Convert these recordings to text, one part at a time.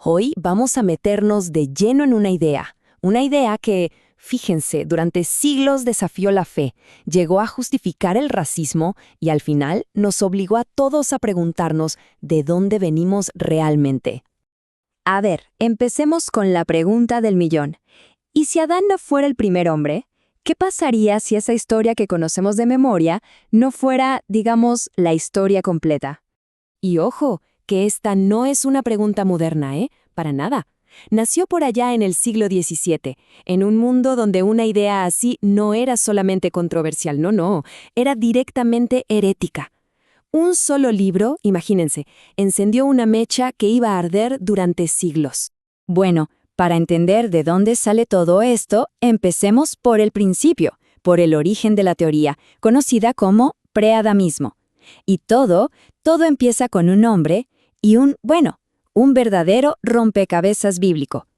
Hoy vamos a meternos de lleno en una idea que, fíjense, durante siglos desafió la fe, llegó a justificar el racismo y al final nos obligó a todos a preguntarnos de dónde venimos realmente. A ver, empecemos con la pregunta del millón. ¿Y si Adán no fuera el primer hombre? ¿Qué pasaría si esa historia que conocemos de memoria no fuera, digamos, la historia completa? Y ojo, que esta no es una pregunta moderna, Para nada. Nació por allá en el siglo XVII, en un mundo donde una idea así no era solamente controversial, no, era directamente herética. Un solo libro, imagínense, encendió una mecha que iba a arder durante siglos. Bueno, para entender de dónde sale todo esto, empecemos por el principio, por el origen de la teoría, conocida como preadamismo. Y todo empieza con un hombre y un verdadero rompecabezas bíblico.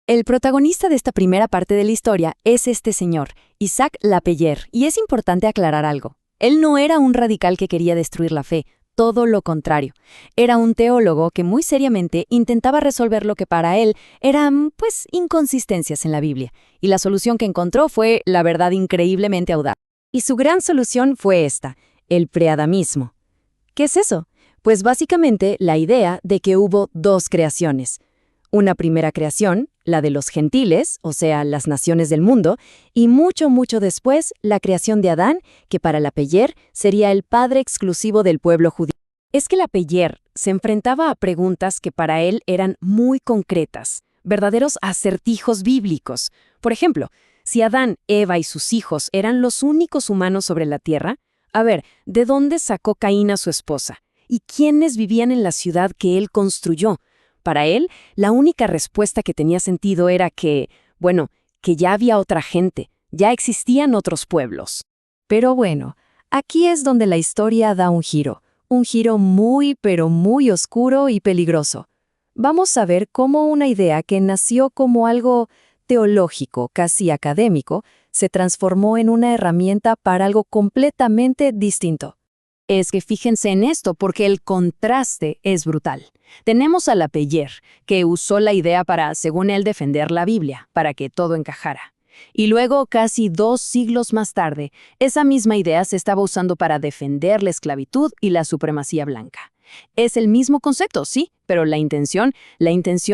El protagonista de esta primera parte de la historia es este señor, Isaac Lapeyre, y es importante aclarar algo. Él no era un radical que quería destruir la fe, todo lo contrario. Era un teólogo que muy seriamente intentaba resolver lo que para él eran, inconsistencias en la Biblia, y la solución que encontró fue, la verdad, increíblemente audaz. Y su gran solución fue esta, el preadamismo. ¿Qué es eso? Pues básicamente la idea de que hubo dos creaciones. Una primera creación, la de los gentiles, o sea, las naciones del mundo, y mucho después la creación de Adán, que para Lapeyre sería el padre exclusivo del pueblo judío. Es que Lapeyre se enfrentaba a preguntas que para él eran muy concretas, verdaderos acertijos bíblicos. Por ejemplo, si Adán, Eva y sus hijos eran los únicos humanos sobre la tierra, a ver, ¿de dónde sacó Caín a su esposa? ¿Y quiénes vivían en la ciudad que él construyó? Para él, la única respuesta que tenía sentido era que ya había otra gente, ya existían otros pueblos. Pero bueno, aquí es donde la historia da un giro muy oscuro y peligroso. Vamos a ver cómo una idea que nació como algo teológico, casi académico, se transformó en una herramienta para algo completamente distinto. Es que fíjense en esto, porque el contraste es brutal. Tenemos a Lapeyre, que usó la idea para, según él, defender la Biblia, para que todo encajara. Y luego, casi 2 siglos más tarde, esa misma idea se estaba usando para defender la esclavitud y la supremacía blanca. Es el mismo concepto, sí, pero la intención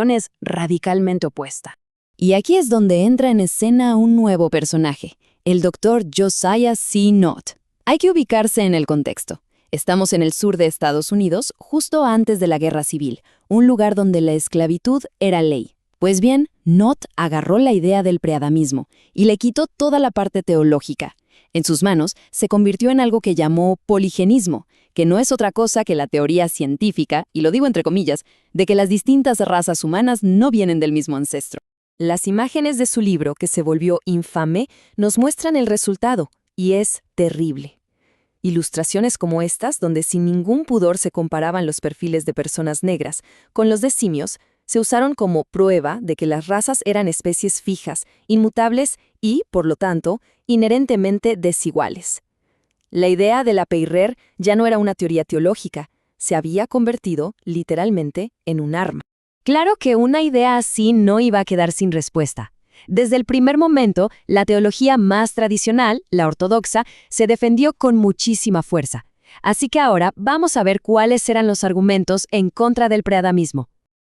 es radicalmente opuesta. Y aquí es donde entra en escena un nuevo personaje, el Dr. Josiah C. Nutt. Hay que ubicarse en el contexto. Estamos en el sur de Estados Unidos, justo antes de la Guerra Civil, un lugar donde la esclavitud era ley. Pues bien, Nutt agarró la idea del preadamismo y le quitó toda la parte teológica. En sus manos se convirtió en algo que llamó poligenismo, que no es otra cosa que la teoría científica, y lo digo entre comillas, de que las distintas razas humanas no vienen del mismo ancestro. Las imágenes de su libro, que se volvió infame, nos muestran el resultado, y es terrible. Ilustraciones como estas, donde sin ningún pudor se comparaban los perfiles de personas negras con los de simios, se usaron como prueba de que las razas eran especies fijas, inmutables y, por lo tanto, inherentemente desiguales. La idea de Lapeyre ya no era una teoría teológica, se había convertido, literalmente, en un arma. Claro que una idea así no iba a quedar sin respuesta. Desde el primer momento, la teología más tradicional, la ortodoxa, se defendió con muchísima fuerza. Así que ahora vamos a ver cuáles eran los argumentos en contra del preadamismo.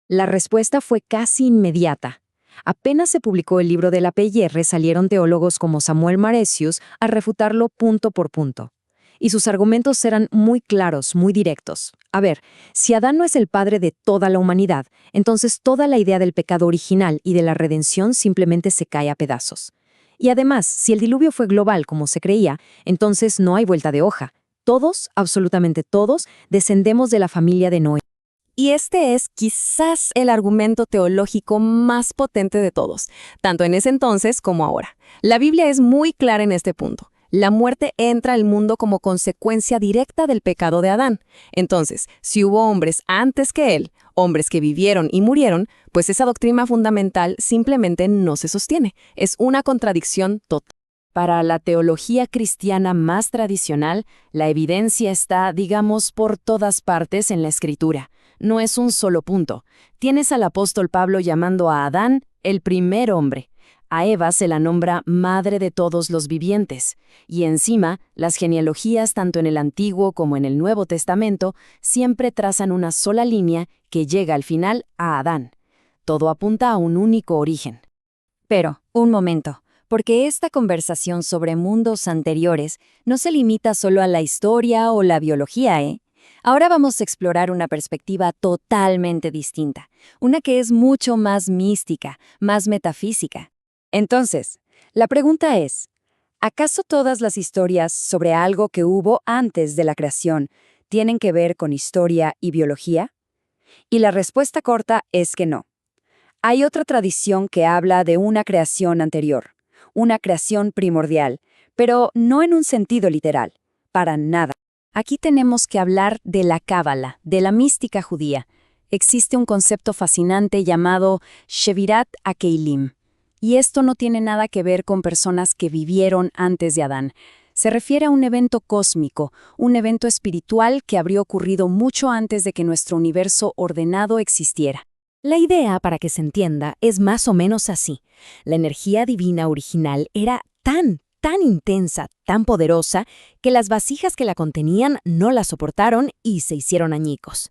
La respuesta fue casi inmediata. Apenas se publicó el libro de Lapeyre, salieron teólogos como Samuel Marecius a refutarlo punto por punto. Y sus argumentos eran muy claros, muy directos. A ver, si Adán no es el padre de toda la humanidad, entonces toda la idea del pecado original y de la redención simplemente se cae a pedazos. Y además, si el diluvio fue global como se creía, entonces no hay vuelta de hoja. Todos, absolutamente todos, descendemos de la familia de Noé. Y este es quizás el argumento teológico más potente de todos, tanto en ese entonces como ahora. La Biblia es muy clara en este punto. La muerte entra al mundo como consecuencia directa del pecado de Adán. Entonces, si hubo hombres antes que él, hombres que vivieron y murieron, pues esa doctrina fundamental simplemente no se sostiene. Es una contradicción total. Para la teología cristiana más tradicional, la evidencia está, digamos, por todas partes en la Escritura. no es un solo punto. Tienes al apóstol Pablo llamando a Adán el primer hombre. A Eva se la nombra madre de todos los vivientes. Y encima, las genealogías, tanto en el Antiguo como en el Nuevo Testamento, siempre trazan una sola línea que llega al final a Adán. Todo apunta a un único origen. Pero, un momento, porque esta conversación sobre mundos anteriores no se limita solo a la historia o la biología, ¿eh? Ahora vamos a explorar una perspectiva totalmente distinta, una que es mucho más mística, más metafísica. Entonces, la pregunta es, ¿acaso todas las historias sobre algo que hubo antes de la creación tienen que ver con historia y biología? Y la respuesta corta es que no. Hay otra tradición que habla de una creación anterior, una creación primordial, pero no en un sentido literal, para nada. Aquí tenemos que hablar de la Cábala, de la mística judía. Existe un concepto fascinante llamado Shevirat HaKeilim. Y esto no tiene nada que ver con personas que vivieron antes de Adán. Se refiere a un evento cósmico, un evento espiritual que habría ocurrido mucho antes de que nuestro universo ordenado existiera. La idea, para que se entienda, es más o menos así. La energía divina original era tan intensa, tan poderosa, que las vasijas que la contenían no la soportaron y se hicieron añicos.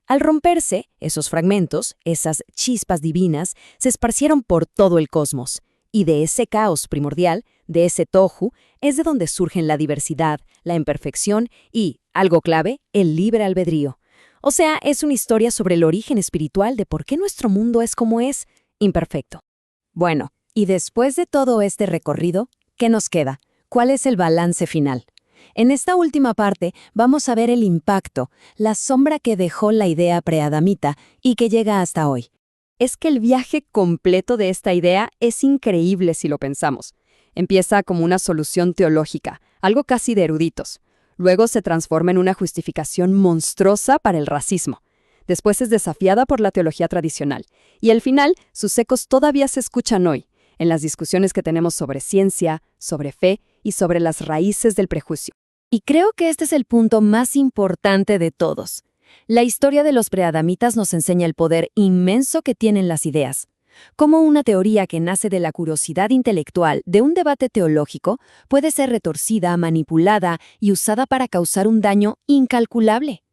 Al romperse, esos fragmentos, esas chispas divinas, se esparcieron por todo el cosmos. Y de ese caos primordial, de ese tohu, es de donde surgen la diversidad, la imperfección y, algo clave, el libre albedrío. O sea, es una historia sobre el origen espiritual de por qué nuestro mundo es como es, imperfecto. Bueno, y después de todo este recorrido, ¿qué nos queda? ¿Cuál es el balance final? En esta última parte vamos a ver el impacto, la sombra que dejó la idea preadamita y que llega hasta hoy. Es que el viaje completo de esta idea es increíble si lo pensamos. Empieza como una solución teológica, algo casi de eruditos. Luego se transforma en una justificación monstruosa para el racismo. Después es desafiada por la teología tradicional. Y al final, sus ecos todavía se escuchan hoy, en las discusiones que tenemos sobre ciencia, sobre fe y sobre las raíces del prejuicio. Y creo que este es el punto más importante de todos. La historia de los preadamitas nos enseña el poder inmenso que tienen las ideas. Cómo una teoría que nace de la curiosidad intelectual de un debate teológico puede ser retorcida, manipulada y usada para causar un daño incalculable.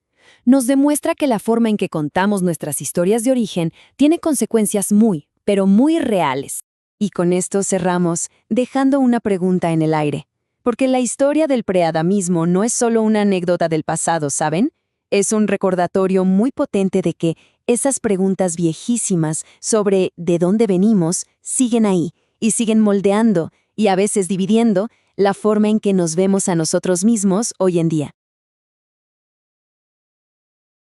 Nos demuestra que la forma en que contamos nuestras historias de origen tiene consecuencias muy, pero muy reales. Y con esto cerramos, dejando una pregunta en el aire. Porque la historia del preadamismo no es solo una anécdota del pasado, ¿saben? Es un recordatorio muy potente de que esas preguntas viejísimas sobre de dónde venimos siguen ahí y siguen moldeando y a veces dividiendo la forma en que nos vemos a nosotros mismos hoy en día.